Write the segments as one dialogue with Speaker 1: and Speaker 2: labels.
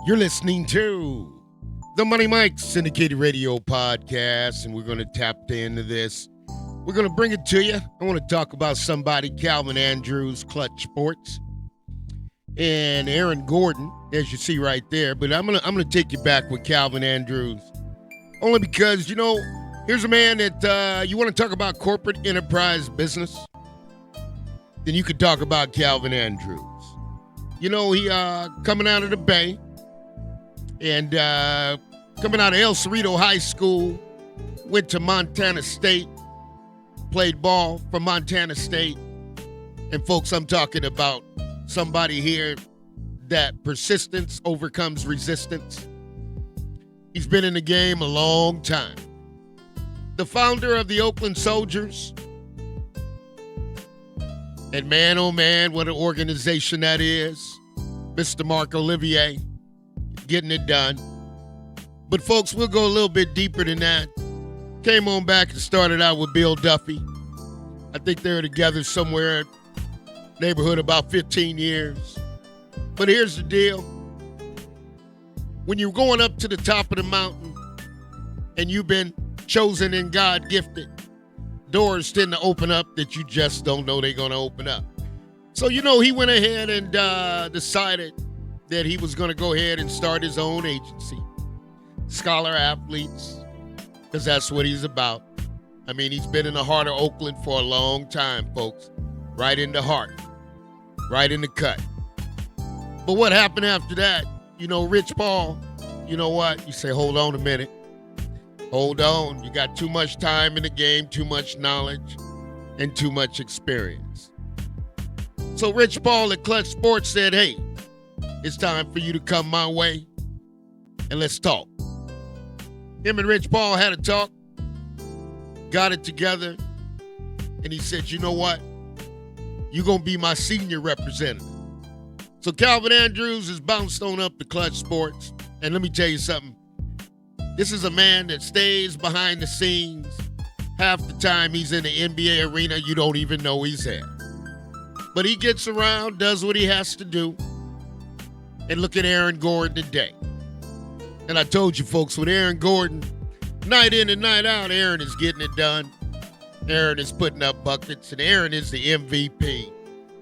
Speaker 1: You're listening to the Money Mike Syndicated Radio Podcast, and we're going to tap into this. We're going to bring it to you. I want to talk about somebody, Calvin Andrews, Klutch Sports, and Arron Gordon, as you see right there. But I'm gonna take you back with Calvin Andrews, only because, here's a man that you want to talk about corporate enterprise business, then you could talk about Calvin Andrews. He coming out of the Bay and coming out of El Cerrito High School, went to Montana State, played ball for Montana State. And folks, I'm talking about somebody here that persistence overcomes resistance. He's been in the game a long time. The founder of the Oakland Soldiers. And man, oh man, what an organization that is. Mr. Mark Olivier, getting it done. But folks, we'll go a little bit deeper than that. Came on back and started out with Bill Duffy. I think they were together somewhere, neighborhood about 15 years. But here's the deal. When you're going up to the top of the mountain and you've been chosen and God gifted, doors tend to open up that you just don't know they're going to open up. So, he went ahead and decided that he was going to go ahead and start his own agency, Scholar Athletes, because that's what he's about. I mean, he's been in the heart of Oakland for a long time, folks. Right in the heart, right in the cut. But what happened after that? Rich Paul, you know what? You say, hold on a minute. Hold on. You got too much time in the game, too much knowledge, and too much experience. So Rich Paul at Klutch Sports said, hey, it's time for you to come my way and let's talk. Him and Rich Paul had a talk, got it together, and he said, you know what? You're going to be my senior representative. So Calvin Andrews has bounced on up to Klutch Sports. And let me tell you something. This is a man that stays behind the scenes. Half the time he's in the NBA arena, you don't even know he's there. But he gets around, does what he has to do. And look at Arron Gordon today. And I told you folks, with Arron Gordon, night in and night out, Arron is getting it done. Arron is putting up buckets, and Arron is the MVP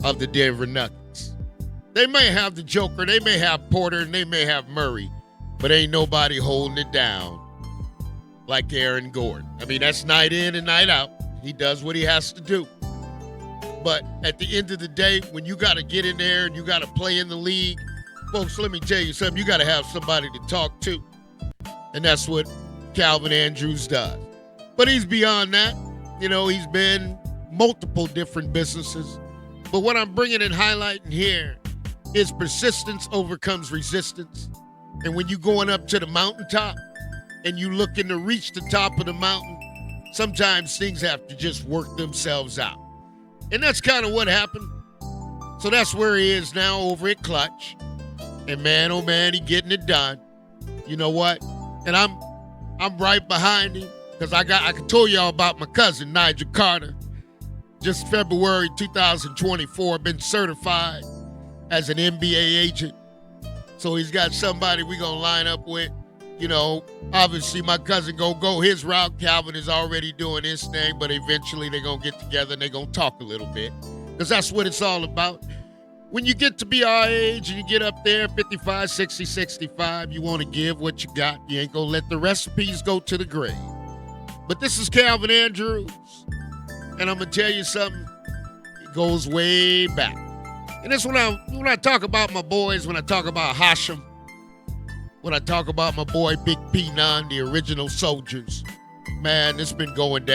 Speaker 1: of the Denver Nuggets. They may have the Joker, they may have Porter, and they may have Murray, but ain't nobody holding it down like Arron Gordon. I mean, that's night in and night out. He does what he has to do. But at the end of the day, when you got to get in there and you got to play in the league, folks, let me tell you something. You got to have somebody to talk to. And that's what Calvin Andrews does. But he's beyond that. He's been multiple different businesses. But what I'm bringing and highlighting here is persistence overcomes resistance. And when you're going up to the mountaintop and you looking to reach the top of the mountain, sometimes things have to just work themselves out. And that's kind of what happened. So that's where he is now over at Klutch. And man, oh man, he getting it done. You know what? And I'm right behind him because I can tell y'all about my cousin, Nigel Carter. Just February 2024, been certified as an NBA agent. So he's got somebody we're going to line up with. Obviously my cousin going to go his route. Calvin is already doing his thing, but eventually they're going to get together and they're going to talk a little bit because that's what it's all about. When you get to be our age and you get up there, 55, 60, 65, you want to give what you got. You ain't going to let the recipes go to the grave. But this is Calvin Andrews, and I'm going to tell you something. It goes way back. And that's when I talk about my boys, when I talk about Hashem, when I talk about my boy Big P9, the original Soldiers. Man, it's been going down.